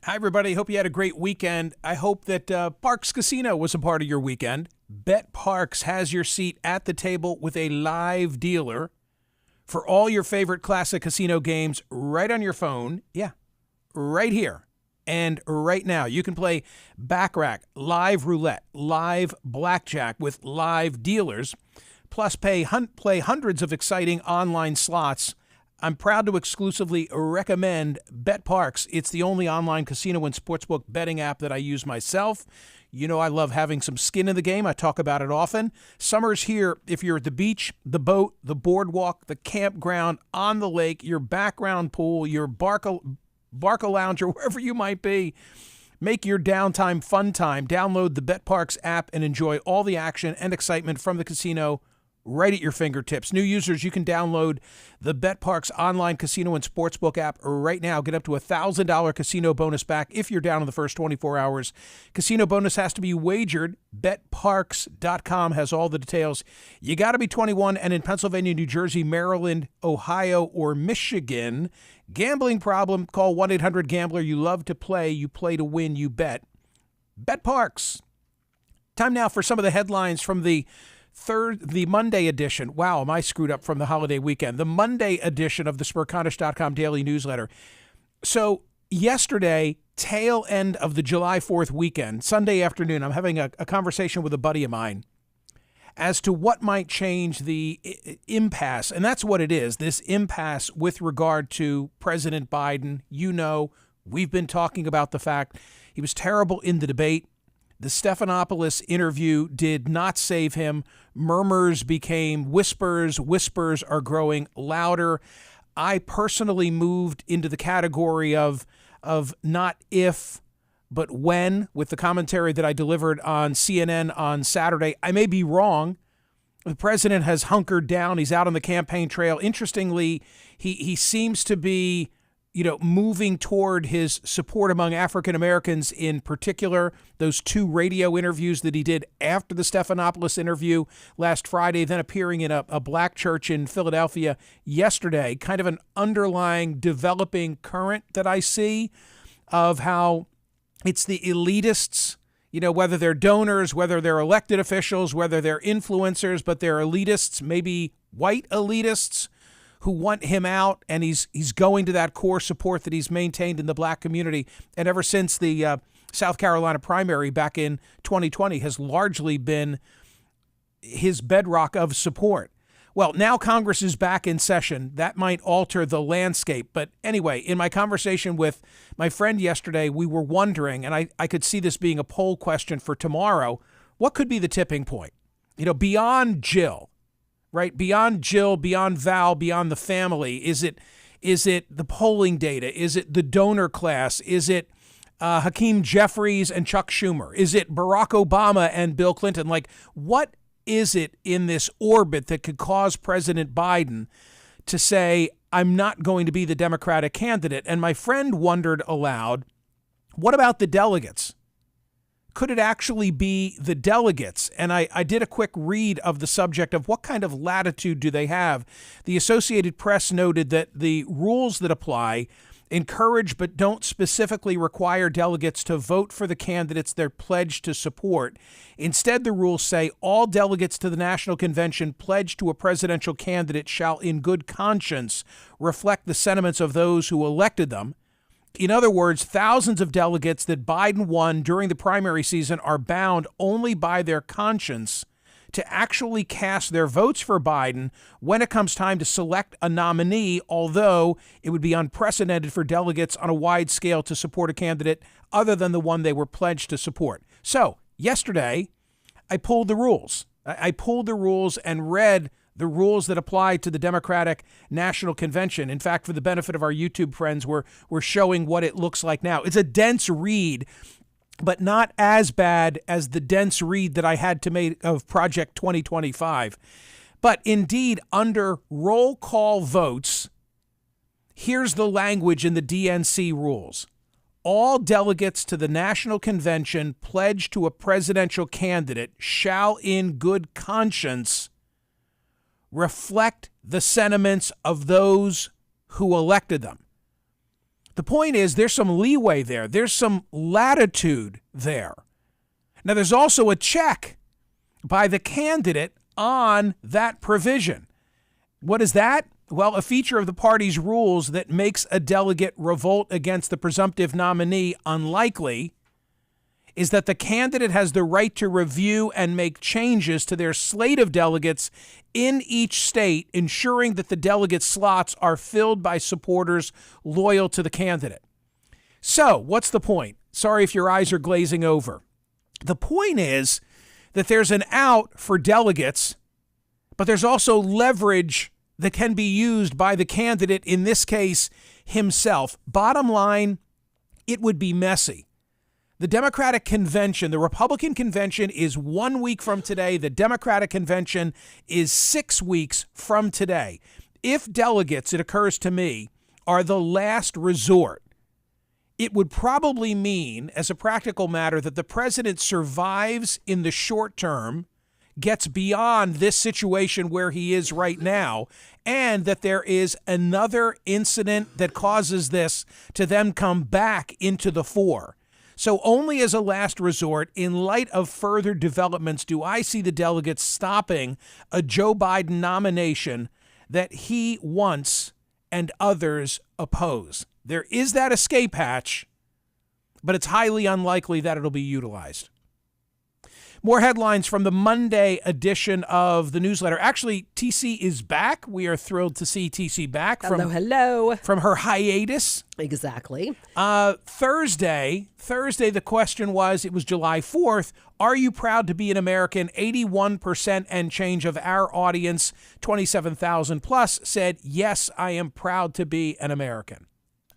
Hi, everybody. Hope you had a great weekend. I hope that Parks Casino was a part of your weekend. Bet Parks has your seat at the table with a live dealer for all your favorite classic casino games right on your phone. Yeah, right here. And right now, you can play Baccarat, live roulette, live blackjack with live dealers, plus play hundreds of exciting online slots. I'm proud to exclusively recommend Bet Parks. It's the only online casino and sportsbook betting app that I use myself. You know I love having some skin in the game. I talk about it often. Summer's here. If you're at the beach, the boat, the boardwalk, the campground, on the lake, your background pool, your Barca Lounge, or wherever you might be, make your downtime fun time. Download the Bet Parks app and enjoy all the action and excitement from the casino right at your fingertips. New users, you can download the Bet Parks online casino and sportsbook app right now. Get up to a $1,000 casino bonus back if you're down in the first 24 hours. Casino bonus has to be wagered. BetParks.com has all the details. You got to be 21 and in Pennsylvania, New Jersey, Maryland, Ohio, or Michigan. Gambling problem? Call 1-800-GAMBLER. You love to play. You play to win. You bet. Bet Parks. Time now for some of the headlines from the Monday edition. Wow, am I screwed up from the holiday weekend. The Monday edition of the Smerconish.com daily newsletter. So yesterday, tail end of the July 4th weekend, Sunday afternoon, I'm having a conversation with a buddy of mine as to what might change the impasse. And that's what it is, this impasse with regard to President Biden. You know, we've been talking about the fact he was terrible in the debate. The Stephanopoulos interview did not save him. Murmurs became whispers. Whispers are growing louder. I personally moved into the category of not if, but when, with the commentary that I delivered on CNN on Saturday. I may be wrong. The president has hunkered down. He's out on the campaign trail. Interestingly, he seems to be moving toward his support among African Americans in particular. Those two radio interviews that he did after the Stephanopoulos interview last Friday, then appearing in a black church in Philadelphia yesterday, kind of an underlying developing current that I see of how it's the elitists, whether they're donors, whether they're elected officials, whether they're influencers, but they're elitists, maybe white elitists, who want him out, and he's going to that core support that he's maintained in the black community. And ever since the South Carolina primary back in 2020 has largely been his bedrock of support. Well, now Congress is back in session. That might alter the landscape. But anyway, in my conversation with my friend yesterday, we were wondering, and I could see this being a poll question for tomorrow, what could be the tipping point? Beyond Jill, right? Beyond Jill, beyond Val, beyond the family. Is it the polling data? Is it the donor class? Is it Hakeem Jeffries and Chuck Schumer? Is it Barack Obama and Bill Clinton? Like, what is it in this orbit that could cause President Biden to say, I'm not going to be the Democratic candidate? And my friend wondered aloud, what about the delegates? Could it actually be the delegates? And I did a quick read of the subject of what kind of latitude do they have. The Associated Press noted that the rules that apply encourage but don't specifically require delegates to vote for the candidates they're pledged to support. Instead, the rules say all delegates to the National Convention pledged to a presidential candidate shall in good conscience reflect the sentiments of those who elected them. In other words, thousands of delegates that Biden won during the primary season are bound only by their conscience to actually cast their votes for Biden when it comes time to select a nominee, although it would be unprecedented for delegates on a wide scale to support a candidate other than the one they were pledged to support. So yesterday, I pulled the rules. I pulled the rules and read the rules that apply to the Democratic National Convention. In fact, for the benefit of our YouTube friends, we're showing what it looks like now. It's a dense read, but not as bad as the dense read that I had to make of Project 2025. But indeed, under roll call votes, here's the language in the DNC rules. All delegates to the National Convention pledged to a presidential candidate shall in good conscience reflect the sentiments of those who elected them. The point is there's some leeway there. There's some latitude there. Now, there's also a check by the candidate on that provision. What is that? Well, a feature of the party's rules that makes a delegate revolt against the presumptive nominee unlikely is that the candidate has the right to review and make changes to their slate of delegates in each state, ensuring that the delegate slots are filled by supporters loyal to the candidate. So, what's the point? Sorry if your eyes are glazing over. The point is that there's an out for delegates, but there's also leverage that can be used by the candidate, in this case, himself. Bottom line, it would be messy. The Democratic Convention, the Republican Convention is 1 week from today. The Democratic Convention is 6 weeks from today. If delegates, it occurs to me, are the last resort, it would probably mean, as a practical matter, that the president survives in the short term, gets beyond this situation where he is right now, and that there is another incident that causes this to then come back into the fore. So only as a last resort, in light of further developments, do I see the delegates stopping a Joe Biden nomination that he wants and others oppose. There is that escape hatch, but it's highly unlikely that it'll be utilized. More headlines from the Monday edition of the newsletter. Actually, TC is back. We are thrilled to see TC back from her hiatus. Exactly. Thursday, the question was, it was July 4th, are you proud to be an American? 81% and change of our audience, 27,000 plus, said, yes, I am proud to be an American.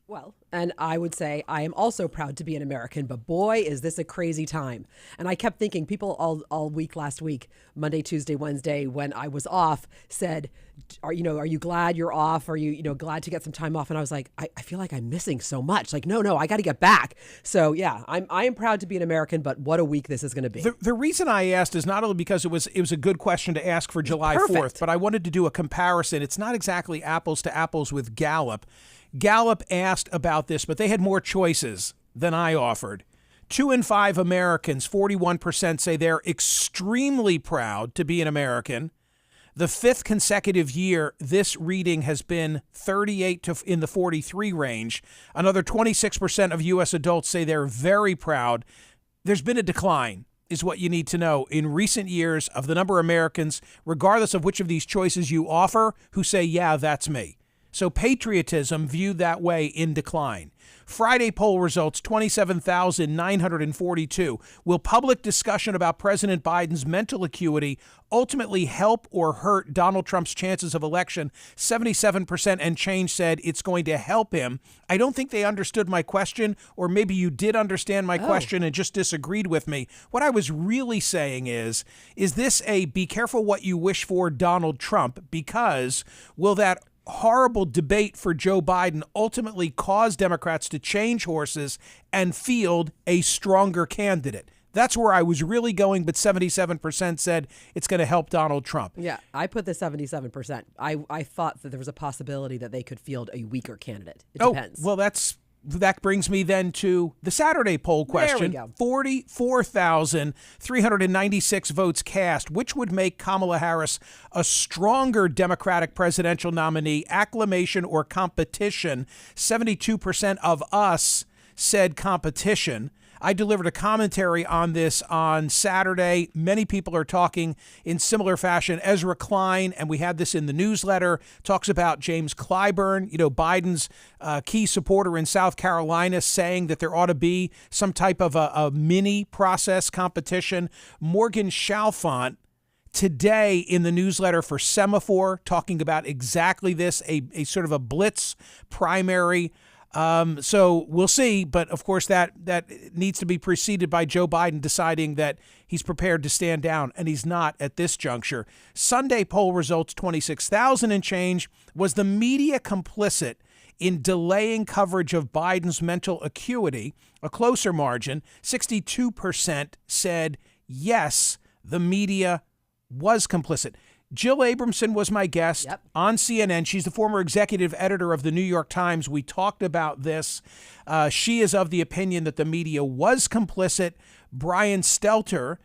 Well, and I would say I am also proud to be an American, but boy, is this a crazy time. And I kept thinking, people all week last week, Monday, Tuesday, Wednesday, when I was off, said, are you glad you're off? Are you glad to get some time off? And I was like, I feel like I'm missing so much. Like, no, I got to get back. So yeah, I am proud to be an American, but what a week this is going to be. The reason I asked is not only because it was a good question to ask for July 4th, but I wanted to do a comparison. It's not exactly apples to apples with Gallup. Gallup asked about this, but they had more choices than I offered. 2 in 5 Americans, 41%, say they're extremely proud to be an American. The 5th consecutive year, this reading has been 38 to in the 43 range. Another 26% of U.S. adults say they're very proud. There's been a decline, is what you need to know, in recent years of the number of Americans, regardless of which of these choices you offer, who say, yeah, that's me. So patriotism viewed that way in decline. Friday poll results, 27,942. Will public discussion about President Biden's mental acuity ultimately help or hurt Donald Trump's chances of election? 77% and change said it's going to help him. I don't think they understood my question, or maybe you did understand my question and just disagreed with me. What I was really saying is this a be careful what you wish for Donald Trump? Because will that horrible debate for Joe Biden ultimately cause Democrats to change horses and field a stronger candidate? That's where I was really going, but 77% said it's going to help Donald Trump. Yeah, I put the 77%. I thought that there was a possibility that they could field a weaker candidate. It depends. Well, that brings me then to the Saturday poll question. There we go. 44,396 votes cast, which would make Kamala Harris a stronger Democratic presidential nominee, acclamation or competition. 72% of us said competition. I delivered a commentary on this on Saturday. Many people are talking in similar fashion. Ezra Klein, and we had this in the newsletter, talks about James Clyburn, Biden's key supporter in South Carolina, saying that there ought to be some type of a mini process competition. Morgan Chalfant, today in the newsletter for Semaphore, talking about exactly this, a sort of a blitz primary. So we'll see, but of course that needs to be preceded by Joe Biden deciding that he's prepared to stand down, and he's not at this juncture. Sunday poll results, 26,000 and change. Was the media complicit in delaying coverage of Biden's mental acuity? A closer margin, 62% said yes, the media was complicit. Jill Abramson was my guest on CNN. She's the former executive editor of the New York Times. We talked about this. She is of the opinion that the media was complicit. Brian Stelter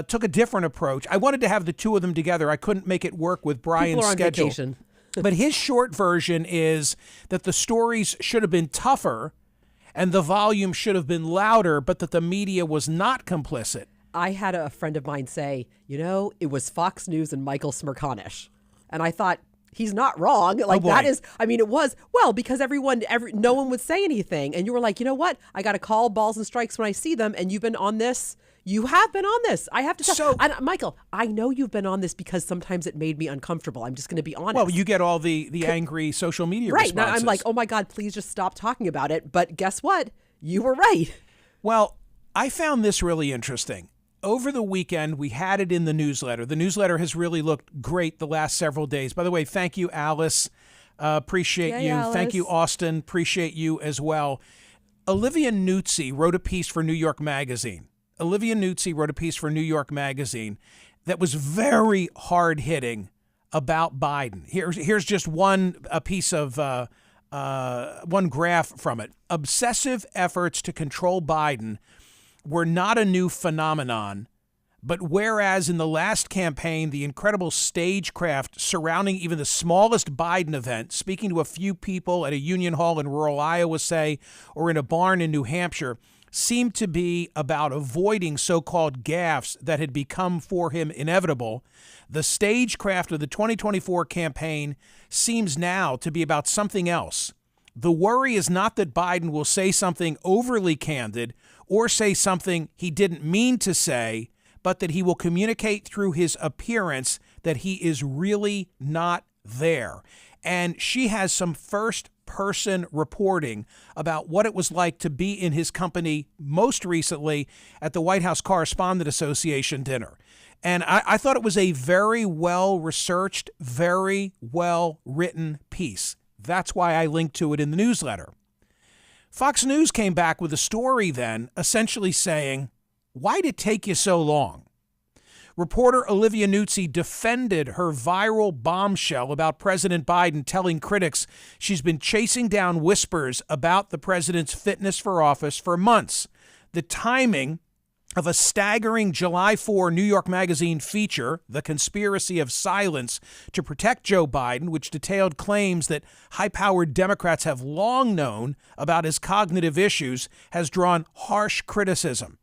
took a different approach. I wanted to have the two of them together. I couldn't make it work with Brian's schedule. Vacation. But his short version is that the stories should have been tougher and the volume should have been louder, but that the media was not complicit. I had a friend of mine say, it was Fox News and Michael Smerconish. And I thought, he's not wrong. Like that is, it was, because no one would say anything. And you were like, you know what? I got to call balls and strikes when I see them. And you've been on this. You have been on this. I have to tell you. Michael, I know you've been on this because sometimes it made me uncomfortable. I'm just going to be honest. Well, you get all the angry social media responses. Right. Now I'm like, oh my God, please just stop talking about it. But guess what? You were right. Well, I found this really interesting. Over the weekend, we had it in the newsletter. The newsletter has really looked great the last several days. By the way, thank you, Alice. Appreciate you. Alice. Thank you, Austin. Appreciate you as well. Olivia Nuzzi wrote a piece for New York Magazine. That was very hard-hitting about Biden. Here's just one piece of one graph from it. Obsessive efforts to control Biden were not a new phenomenon, but whereas in the last campaign, the incredible stagecraft surrounding even the smallest Biden event, speaking to a few people at a union hall in rural Iowa, say, or in a barn in New Hampshire, seemed to be about avoiding so-called gaffes that had become for him inevitable, the stagecraft of the 2024 campaign seems now to be about something else. The worry is not that Biden will say something overly candid or say something he didn't mean to say, but that he will communicate through his appearance that he is really not there. And she has some first-person reporting about what it was like to be in his company most recently at the White House Correspondent Association dinner. And I thought it was a very well-researched, very well-written piece. That's why I linked to it in the newsletter. Fox News came back with a story then, essentially saying, why did it take you so long? Reporter Olivia Nuzzi defended her viral bombshell about President Biden, telling critics she's been chasing down whispers about the president's fitness for office for months. The timing of a staggering July 4 New York Magazine feature, The Conspiracy of Silence to Protect Joe Biden, which detailed claims that high-powered Democrats have long known about his cognitive issues, has drawn harsh criticism.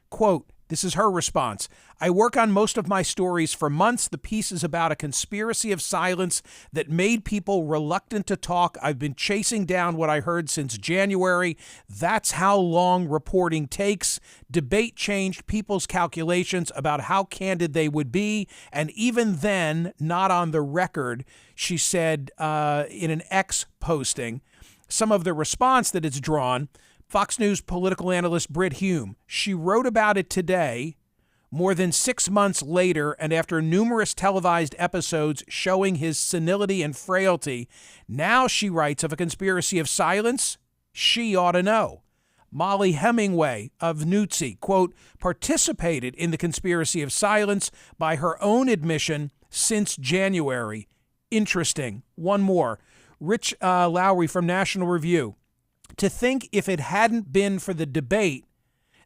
Quote, this is her response. I work on most of my stories for months. The piece is about a conspiracy of silence that made people reluctant to talk. I've been chasing down what I heard since January. That's how long reporting takes. Debate changed people's calculations about how candid they would be. And even then, not on the record, she said in an X posting. Some of the response that it's drawn, Fox News political analyst Brit Hume, she wrote about it today, more than 6 months later, and after numerous televised episodes showing his senility and frailty. Now she writes of a conspiracy of silence. She ought to know. Molly Hemingway of Nuzzi, quote, participated in the conspiracy of silence by her own admission since January. Interesting. One more. Rich Lowry from National Review. To think if it hadn't been for the debate,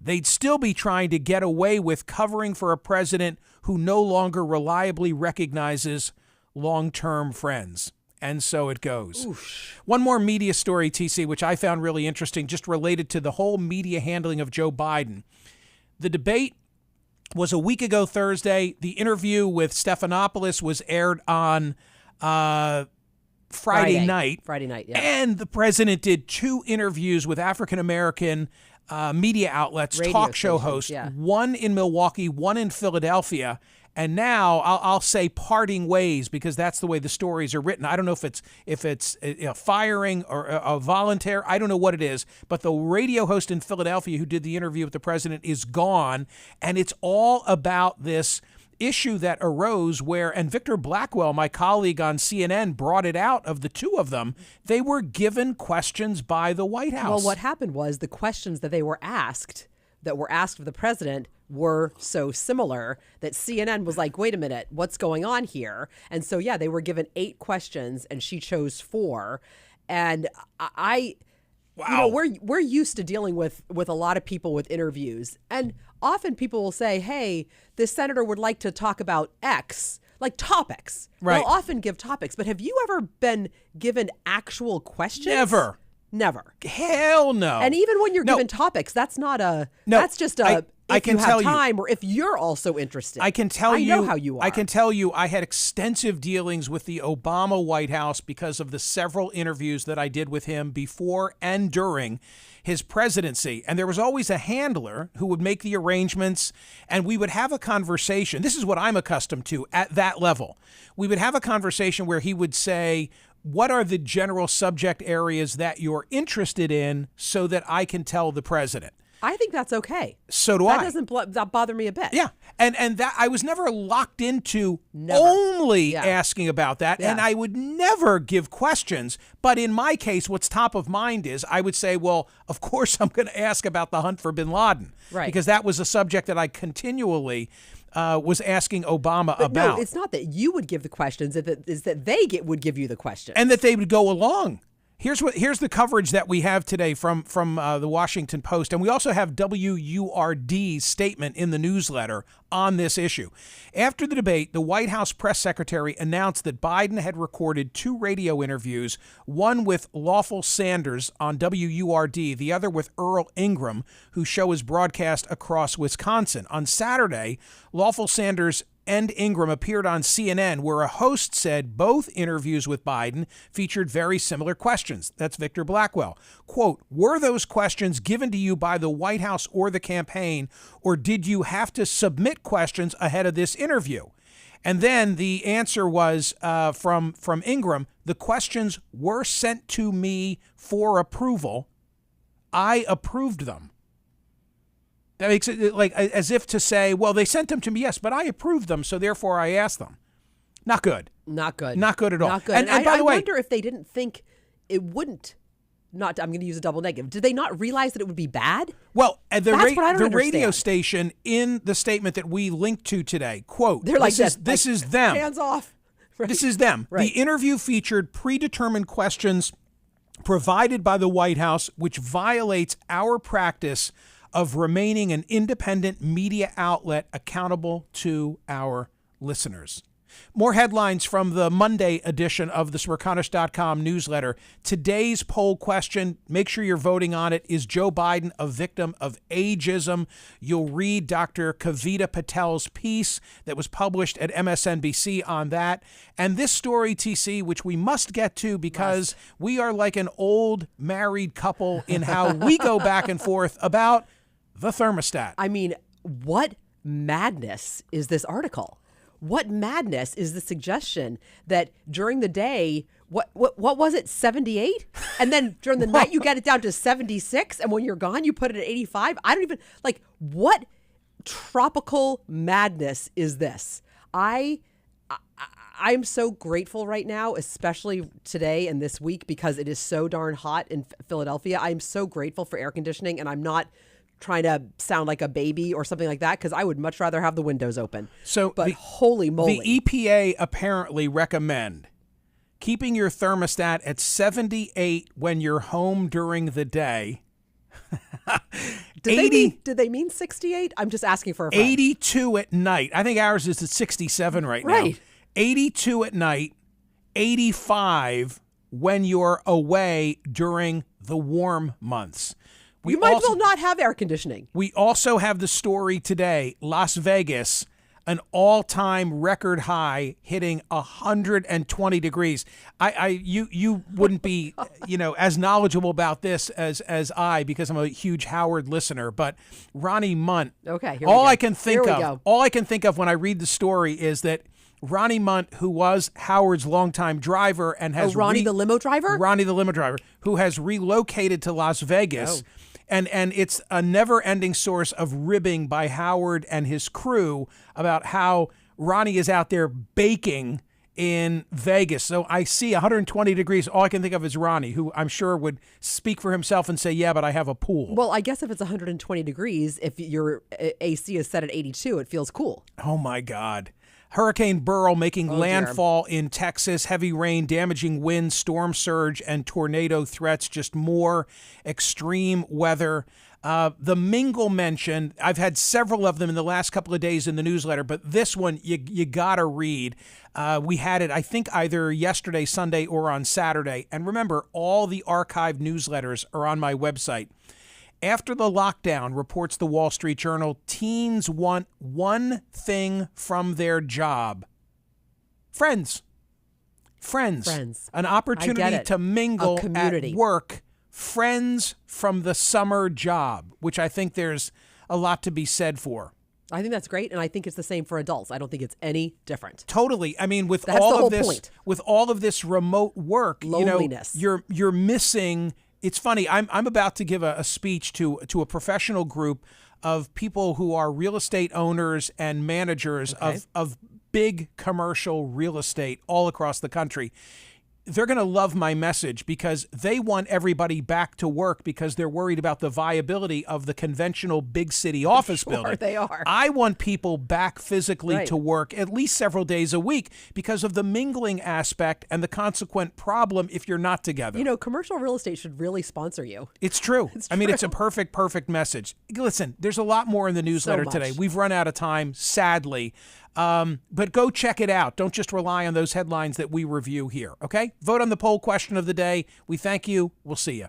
they'd still be trying to get away with covering for a president who no longer reliably recognizes long-term friends. And so it goes. Oof. One more media story, TC, which I found really interesting, just related to the whole media handling of Joe Biden. The debate was a week ago Thursday. The interview with Stephanopoulos was aired on Friday night. Yeah. And the president did 2 interviews with African-American media outlets, Radio talk show stations, hosts, yeah. one in Milwaukee, one in Philadelphia. And now I'll say parting ways because that's the way the stories are written. I don't know if it's firing or a volunteer. I don't know what it is. But the radio host in Philadelphia who did the interview with the president is gone. And it's all about this issue that arose where, and Victor Blackwell, my colleague on CNN, brought it out of the two of them. They were given questions by the White House. Well, what happened was the questions that they were asked that were asked of the president were so similar that CNN was like, wait a minute, what's going on here? And so, yeah, they were given 8 questions and she chose 4. And Wow. you know, we're used to dealing with a lot of people with interviews. And often people will say, hey, this senator would like to talk about X, like topics. Right. They'll often give topics. But have you ever been given actual questions? Never. Hell no. And even when you're given topics, that's not that's just I can you tell have you. time or if you're also interested. I can tell you. I know how you are. I can tell you I had extensive dealings with the Obama White House because of the several interviews that I did with him before and during his presidency. And there was always a handler who would make the arrangements and we would have a conversation. This is what I'm accustomed to at that level. We would have a conversation where he would say, what are the general subject areas that you're interested in so that I can tell the president? I think that's okay. So do I. That doesn't bother me a bit. Yeah. And that I was never locked into only asking about that. Yeah. And I would never give questions. But in my case, what's top of mind is I would say, well, of course I'm going to ask about the hunt for bin Laden. Right. Because that was a subject that I continually was asking Obama But about. no, it's not that you would give the questions. It's that they would give you the questions. And that they would go along. Here's the coverage that we have today from the Washington Post, and we also have WURD's statement in the newsletter on this issue. After the debate, the White House press secretary announced that Biden had recorded 2 radio interviews, one with Lawful Sanders on WURD, the other with Earl Ingram, whose show is broadcast across Wisconsin. On Saturday, Lawful Sanders and Ingram appeared on CNN, where a host said both interviews with Biden featured very similar questions. That's Victor Blackwell. Quote, were those questions given to you by the White House or the campaign, or did you have to submit questions ahead of this interview? And then the answer was from Ingram, the questions were sent to me for approval. I approved them. That makes it like as if to say, well, they sent them to me, yes, but I approved them, so therefore I asked them. Not good. Not good. Not good at all. Not good. And by the way, I wonder if they didn't think it wouldn't. I'm going to use a double negative. Did they not realize that it would be bad? Well, the radio understand. station in the statement that we linked to today, quote, they're like this is them. Hands off. Right. This is them. Right. The interview featured predetermined questions provided by the White House, which violates our practice of remaining an independent media outlet accountable to our listeners. More headlines from the Monday edition of the Smerconish.com newsletter. Today's poll question, make sure you're voting on it, is Joe Biden a victim of ageism? You'll read Dr. Kavita Patel's piece that was published at MSNBC on that. And this story, TC, which we must get to because we are like an old married couple in how we go back and forth about the thermostat. I mean, what madness is this article? What madness is the suggestion that during the day, what was it, 78? And then during the night, you get it down to 76. And when you're gone, you put it at 85. I don't even, what tropical madness is this? I'm so grateful right now, especially today and this week, because it is so darn hot in Philadelphia. I'm so grateful for air conditioning, and I'm not trying to sound like a baby or something like that, because I would much rather have the windows open. But holy moly. The EPA apparently recommend keeping your thermostat at 78 when you're home during the day. Did they mean 68? I'm just asking for a friend. 82 at night. I think ours is at 67 right now. Right. 82 at night, 85 when you're away during the warm months. You might as well not have air conditioning. We also have the story today, Las Vegas, an all-time record high hitting 120 degrees. You wouldn't be, as knowledgeable about this as I, because I'm a huge Howard listener, but Ronnie Munt. Okay, all I can think of when I read the story is that Ronnie Munt, who was Howard's longtime driver and has Ronnie the limo driver, who has relocated to Las Vegas. Oh. And it's a never-ending source of ribbing by Howard and his crew about how Ronnie is out there baking in Vegas. So I see 120 degrees. All I can think of is Ronnie, who I'm sure would speak for himself and say, yeah, but I have a pool. Well, I guess if it's 120 degrees, if your AC is set at 82, it feels cool. Oh, my God. Hurricane Beryl making Oh, landfall in Texas. Heavy rain, damaging winds, storm surge, and tornado threats. Just more extreme weather. The Mingle mentioned, I've had several of them in the last couple of days in the newsletter, but this one you got to read. We had it, I think, either yesterday, Sunday, or on Saturday. And remember, all the archived newsletters are on my website. After the lockdown, reports the Wall Street Journal, teens want one thing from their job. Friends. An opportunity to mingle at work. Friends from the summer job, which I think there's a lot to be said for. I think that's great, and I think it's the same for adults. I don't think it's any different. Totally. I mean, with That's all the of whole this, point. with all of this remote work, Loneliness. you're missing. It's funny. I'm about to give a speech to a professional group of people who are real estate owners and managers of big commercial real estate all across the country. They're going to love my message because they want everybody back to work because they're worried about the viability of the conventional big city office building. They are. I want people back physically to work at least several days a week because of the mingling aspect and the consequent problem if you're not together. You know, commercial real estate should really sponsor you. It's true. I mean, it's a perfect message. Listen, there's a lot more in the newsletter today. We've run out of time, sadly. But go check it out. Don't just rely on those headlines that we review here, okay? Vote on the poll question of the day. We thank you. We'll see you.